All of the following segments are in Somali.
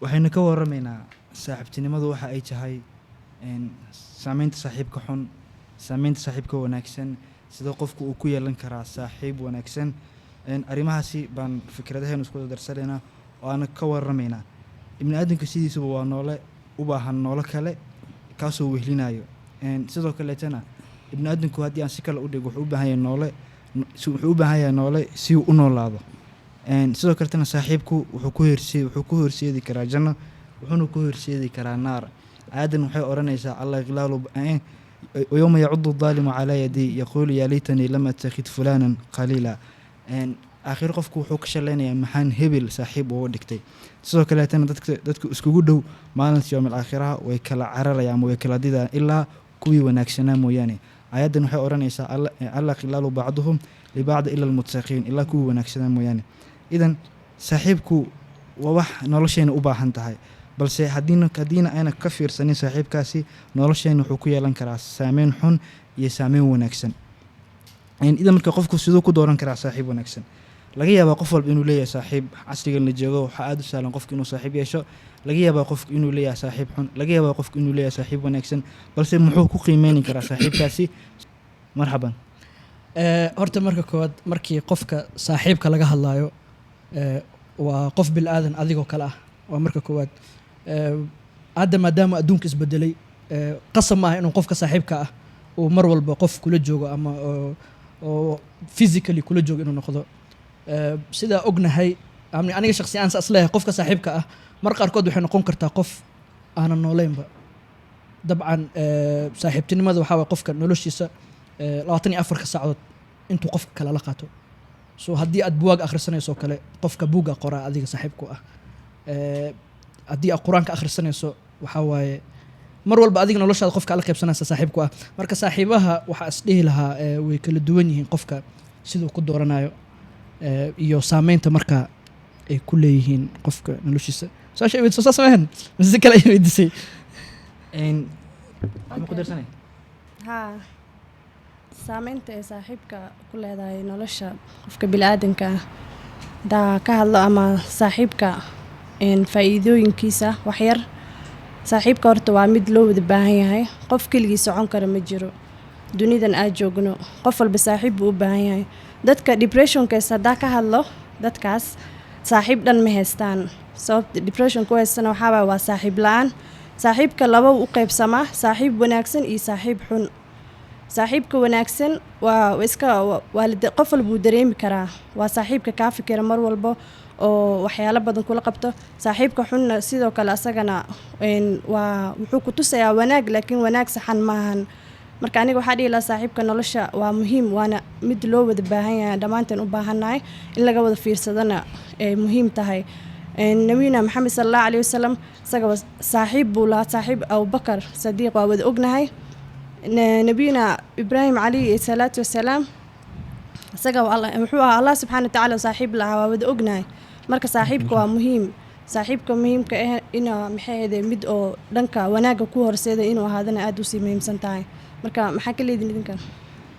waxaynu ka warramaynaa saaxiibtinimadu waxa ay tahay saamaynta saaxiibka xun, saamaynta saaxiibka wanaagsan, sida qofku uu ku yeelan karaa saaxiib wanaagsan. arrimahaasi baan fikradaheenu isku darsanaynaa oo aan ka warramaynaa. ibni aadamka sidiisaba waa noole u baahan noolo kale kaasoo wehlinayo. sidoo kaleetana ibni aadamku haddii aan si kale u dhigo wuxuu u baahan yahay noole si uu u noolaado. sidoo kaletana saaxiibku wuxuu ku horseedi karaa janno, wuxuuna ku horseedi karaa naar. aadan waxay odhanaysaa allah iqlaalu yowma yacudu daalimu calaa yadii yaquulu yaa laytanii lam attakhid fulaanan qaliila. aakhir qofku wuxuu ka shalaynayaa maxaan hebel saaxiib uga dhigtay. sidoo kaleetana dadku iskugu dhow maalinta yowmal aakhiraha way kala cararayaan ama way kala didayaan ilaa kuwii wanaagsanaa mooyaane. aayaddan waxay odhanaysaa alla iqlaalu bacduhum libacdi ila almuttaqiin, ilaa kuwii wanaagsanaa mooyaane. idan saaxiibku waa wax noloshayna u baahan tahay, balse haddiina ayna ka fiirsanin saaxiibkaasi noloshayna wuxuu ku yeelan karaa saameyn xun iyo saameyn wanaagsan. idan marka qofku siduu ku dooran karaa saaxiib wanaagsan? laga yaabaa qof walba inuu leeyahay saaxiib. casrigan la joogo waxaa aada u sahlan qofku inuu saaxiib yeesho. laga yaabaa qofku inuu leeyahay saaxiib xun, laga yaabaa qofku inuu leeyahay saaxiib wanaagsan, balse muxuu ku qiimeyni karaa saaxiibkaasi? marxaban. horta marka koowaad markii qofka saaxiibka laga hadlaayo waa qof bil aadan adigoo kale ah. waa marka koowaad. hadda maadaama adduunka isbedelay, qasab maaha inuu qofka saaxiibka ah uu mar walba qof kula joogo ama oo physically kula joogo inuu noqdo. sidaa ognahay aniga shakhsiyan saas leeyahay, qofka saaxiibka ah mar qaarkood waxay noqon kartaa qof aanan nooleynba. dabcan saaxiibtinimada waxaa waye qofka noloshiisa 24 saacadood intuu qofka kale la qaato. so haddii aad buwaag akhrisanayso kale qofka buuga qoraa adiga saaxiibku ah. haddii aad qur-aanka akhrisanayso waxaa waaye mar walba adiga noloshaada qofka la qaybsanaysa saaxiibku ah. marka saaxiibaha waxaa is dhihi lahaa way kala duwan yihiin qofka siduu ku dooranayo iyo saameynta marka ay ku leeyihiin qofka noloshiisa. saashay weydiiso saas maahan mise kale ay weydiisay ma ku darsanay? haa, saameynta ay saaxiibka ku leedahay nolosha qofka bini'aadanka ah hadaa ka hadlo ama saaxiibka faa'iidooyinkiisa wax yar. saaxiibka horta waa mid loo wada baahan yahay. qof keligii socon kara ma jiro dunidan aad joogno. qof walba saaxiib buu u baahan yahay. dadka depressionkaas hadaa ka hadlo, dadkaas saaxiib dhan ma haystaan. sababta depression ku haystana waxaa waa saaxiib la-aan. saaxiibka laba u qaybsamaa, saaxiib wanaagsan iyo saaxiib xun. saaxiibka wanaagsan qof walba uu dareemi karaa, waa saaxiibka kaa fikira mar walba oo waxyaalo badan kula qabto. saaxiibka xunna sidoo kale asagana wuxuu ku tusayaa wanaag, laakiin wanaag saxan maahan. marka aniga waxaa dhihi lahaa saaxiibka nolosha waa muhiim, waana mid loo wada baahan yahay, dhammaanteen u baahannahay in laga wada fiirsadana ay muhiim tahay. nabiyuna maxamed sallallahu alayhi wasallam isaga saaxiib buu lahaa, saaxiib abubakar sadiiq waa wada ognahay. nabiyuna ibraahim calayhi salaatu wasalaam isaga wuxuu ahaa allah subxaana wa tacaala saaxiib lahaa, waa wada ognahay. marka saaxiibka waa muhiim. saaxiibka muhiimka ah inaa maxay ahayd mid oo dhanka wanaagga ku horseeda inuu ahaadana aad usii muhiimsan tahay. marka maxaa ka leedin idinkan?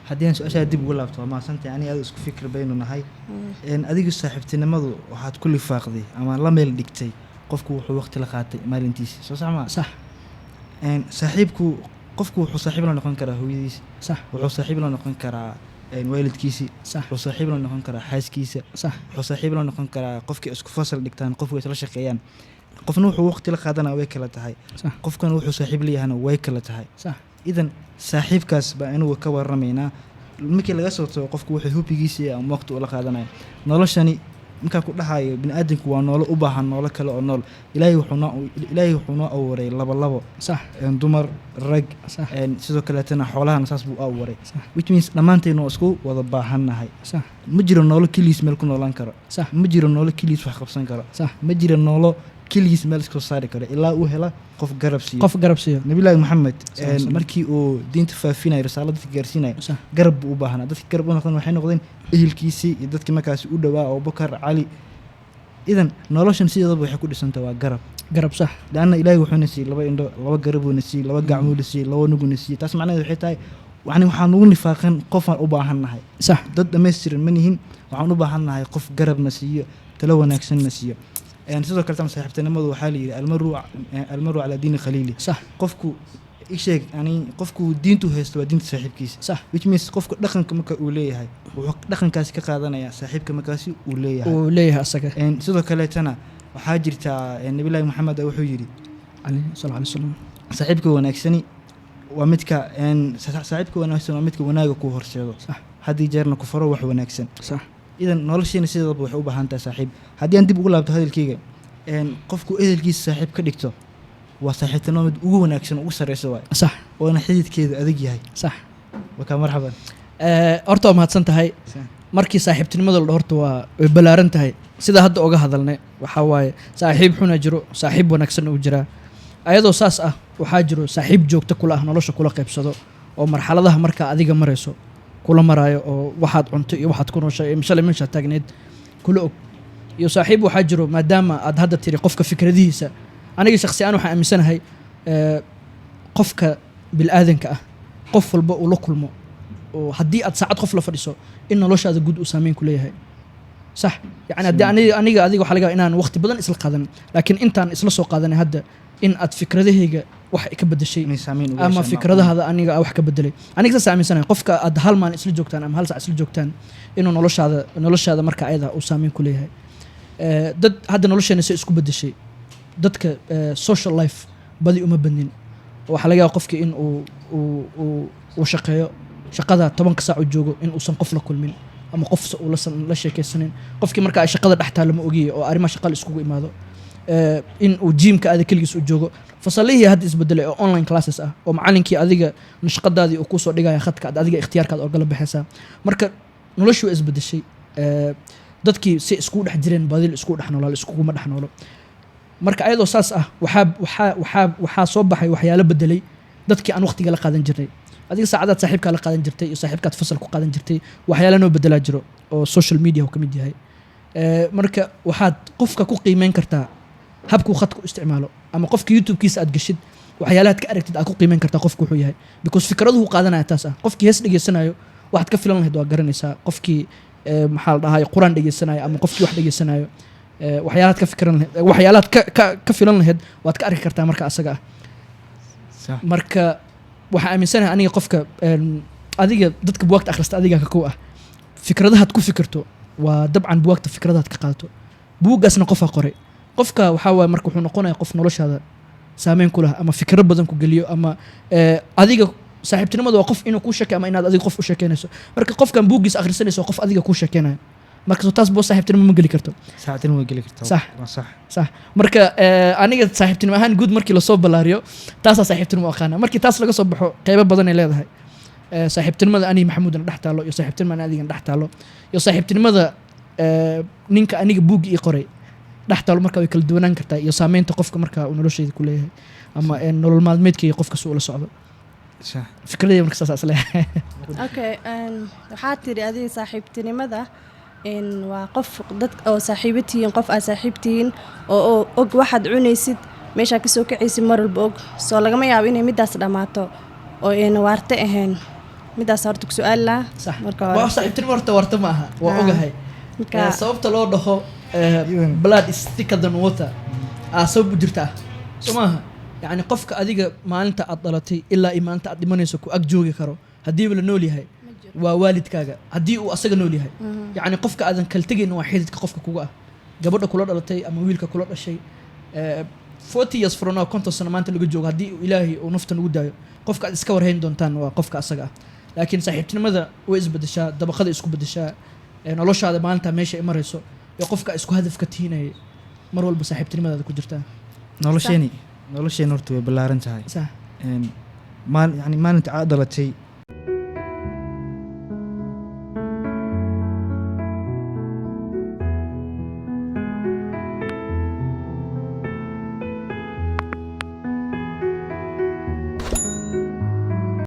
haddii aan su-aashaa dib ugu laabto waa mahadsantahay. aniga aad isku fikir baynu nahay. adiga saaxiibtinimadu waxaad ku lifaaqday ama la meel dhigtay qofku wuxuu waqti la qaatay maalintiisi, soo sax maa? sax. saaxiibku qofku wuxuu saaxiib la noqon karaa hooyadiisi, sax. wuxuu saaxiib la noqon karaa waalidkiisi, sax. wuxuu saaxiib la noqon karaa xaaskiisa, sax. wuxuu saaxiib la noqon karaa qofkii isku fasal dhigtaan, qofku isla shaqeeyaan. qofna wuxuu waqti la qaadana way kala tahay, qofkan wuxuu saaxiib leeyahana way kala tahay. sax. idan saaxiibkaas baa inagu ka warramaynaa. markii laga soo tago qofku wuxuu hubbigiisa ama waqti ula qaadanayo. noloshani markaa ku dhahayo bini'aadamku waa noolo u baahan noolo kale oo nool. ilaahay wuxuu noo abuuray labo sax. dumar, rag, sidoo kaleetana xoolahana saas buu abuuray, which means dhammaanteenu isku wada baahannahay. ma jiro noolo keligiis meel ku noolaan karo, ma jiro noolo keligiis wax qabsan karo, ma jiro noolo keligiis meel iska saari karo ilaa uu hela qof garab siiyo. nabiyullaahi maxamed markii uu diinta faafinayo, risaalada dadka gaarsiinayo, garab buu u baahnaa. dadka garab u noqdeen waxay noqdeen ehelkiisii iyo dadkii markaasi u dhowaa abubakar, cali. idan noloshan sideedaba waxay ku dhisantahay waa garab. sax. laanna ilaahay wuxuuna siiyey 2 indho, 2 garabuuna siiyey, 2 gacmuuna siiyey, 2 nuguna siiyey. taas macnaheedu waxay tahay yani waxaan ugu nifaaqan qofaan u baahannahay sax dad dhammaystiran ma nihin waxaan u baahannahay qof garabna siiyo talo wanaagsanna siiyo sidoo kale tam saaxiibtinimadu waxaa la yidhi almaru calaa diini khaliili sax qofku isheeg yani qofku diintu haysto waa diinta saaxiibkiisa sax which means qofka dhaqanka marka uu leeyahay wuxuu dhaqankaasi ka qaadanayaa saaxiibka markaasi uu leeyahay uu leeyahay asaga sidoo kaleetana waxaa jirta nabillaahi maxamed wuxuu yidhi calayhi salaatu wasalaam saaxiibka wanaagsani waa midka saaxiibka wanaagsan waa midka wanaaga ku horseedo sax haddii jeerna ku faro wax wanaagsan sax idan nolosheena sideedaba waxay u baahan tahay saaxiib haddii aan dib ugu laabto hadalkeyga qofku ehelkiisa saaxiib ka dhigto waa saaxiibtinimo mid ugu wanaagsan ugu sarreysa waay sax oona xididkeedu adag yahay sax wakaa marxaban horta waa mahadsan tahay markii saaxiibtinimada la dhorto waa way ballaaran tahay sida hadda oga hadalnay waxaa waaye saaxiib xuna jiro saaxiib wanaagsan uu jiraa ayadoo saas ah waxaa jiro saaxiib joogto kula ah nolosha kula qaybsado oo marxaladaha markaa adiga marayso kula maraayo oo waxaad cunto iyo waxaad ku nooshay shalay meesha taagneed kula og iyo saaxiib waxaa jiro maadaama aad hadda tiri qofka fikradihiisa aniga shakhsi aan waxaan aaminsanahay qofka bilaadanka ah qof walba uu la kulmo oo haddii aad saacad qof la fadhiso in noloshaada guud uu saameyn ku leeyahay sax yani haddii aniga adiga waxaa laga yaabaa inaan waqti badan isla qaadan laakiin intaan isla soo qaadanay hadda in aad fikradahayga wax ka bedeshay ama fikradahada aniga wax ka bedelay aniga saas aaminsanahay qofka aad hal maalin isla joogtaan ama hal saac isla joogtaan inuu noloshaada marka ayada uu saameyn ku leeyahay dad hadda nolosheena say isku bedeshay dadka social life badi uma badnin waxaa laga yaaba qofki in uu shaqeeyo shaqada 10 saac uu joogo in uusan qof la kulmin ama qof uu la sheekaysanin qofkii marka ay shaqada dhaxtaa lama ogiyo oo arrimaha shaqada iskugu imaado in uu jiimka aad kaligiis u joogo fasalihii hadda isbedelay oo online classes ah oo macallinkii adiga nashqadaadii uu ku soo dhigaya khadka adiga ikhtiyaarkaad oo gala baxaysa marka noloshu way isbedeshay dadkii si isku dhex jireen badil isku dhex noolal iskugu ma dhex noolo marka ayadoo saas ah waxaa soo baxay waxyaalo bedelay dadkii aan waqtiga la qaadan jirnay adiga saacadaad saaxiibkaa la qaadan jirtay iyo saaxiibkaad fasal ku qaadan jirtay waxyaalo noo bedelaa jiro oo social media uu ka mid yahay marka waxaad qofka ku qiimeyn kartaa habkuu khadka u isticmaalo ama qofka youtube-kiisa aad gashid waxyaalahaad ka aragtid aad ku qiimeyn kartaa qofku wuxuu yahay because fikraduhu qaadanaya taas ah qofkii hees dhegeysanayo waxaad ka filan lahayd waa garanaysaa qofkii maxaa la dhahay quraan dhegeysanayo ama qofkii wax dhegeysanayo waxyaalahaad ka filan lahayd waad ka arki kartaa marka asaga ah marka waxaa aaminsanahay aniga qofka adiga dadka buwaagta akhrista adiga ka kow ah fikradahaad ku fikirto waa dabcan buwaagta fikradahaad ka qaadato buuggaasna qofaa qoray qofka waxaa waaye marka wuxuu noqonaya qof noloshaada saameyn ku leh ama fikro badan ku geliyo ama adiga saaxiibtinimadu waa qof inuu kuu sheekay ama inaad adiga qof u sheekeynayso marka qofkan buuggiis akhrisanayso qof adiga kuu sheekeynayo marka soo taas boo saaxiibtinimo ma geli karto saaxiibtinimo ma geli karto sax marka aniga saaxiibtinimo ahaan guud markii lasoo ballaariyo taasaa saaxiibtinimo aqaana markii taas laga soo baxo qeybo badan ay leedahay saaxiibtinimada aniga maxamuudna dhex taalo iyo saaxiibtinimada adigan dhex taalo iyo saaxiibtinimada ninka aniga buuggi ii qoray dhex taalo marka way kala duwanaan kartaa iyo saameynta qofka marka uu noloshayda ku leeyahay ama nolol maalmeedkayga qofka si ula socdo fikradayda marka saas leeyahay okay waxaa tiri adiga saaxiibtinimada waa qof dad oo saaxiibatihiin qof aad saaxiibtihiin oo og waxaad cunaysid meeshaa kasoo kacaysid mar walba og soo lagama yaabo inay midaas dhammaato oo ayna waarta ahayn midaas horta ku su-aal laha marka saaxiibtinimo horta waarta ma aha waa ogahay sababta loo dhaho blood is thicker than water sabab u jirtaa soo maaha yacni qofka adiga maalinta aad dhalatay ilaa i maalinta aad dhimanayso ku ag joogi karo haddiiba la nool yahay waa waalidkaaga haddii uu asaga nool yahay yacni qofka aadan kala tegayna waa xididka qofka kuga ah gabadha kula dhalatay ama wiilka kula dhashay 40 years from now 50 sano maanta laga joogo haddii ilaahay uu nafta nagu daayo qofka aad iska warhayn doontaan waa qofka asaga ah laakiin saaxiibtinimada way isbedeshaa dabaqada isku bedeshaa noloshaada maalinta meesha ay marayso ee qofka isku hadaf ka tihinaya mar walba saaxiibtinimadaada ku jirtaa nolosheeni horta way ballaaran tahay yani maalinta aad dhalatay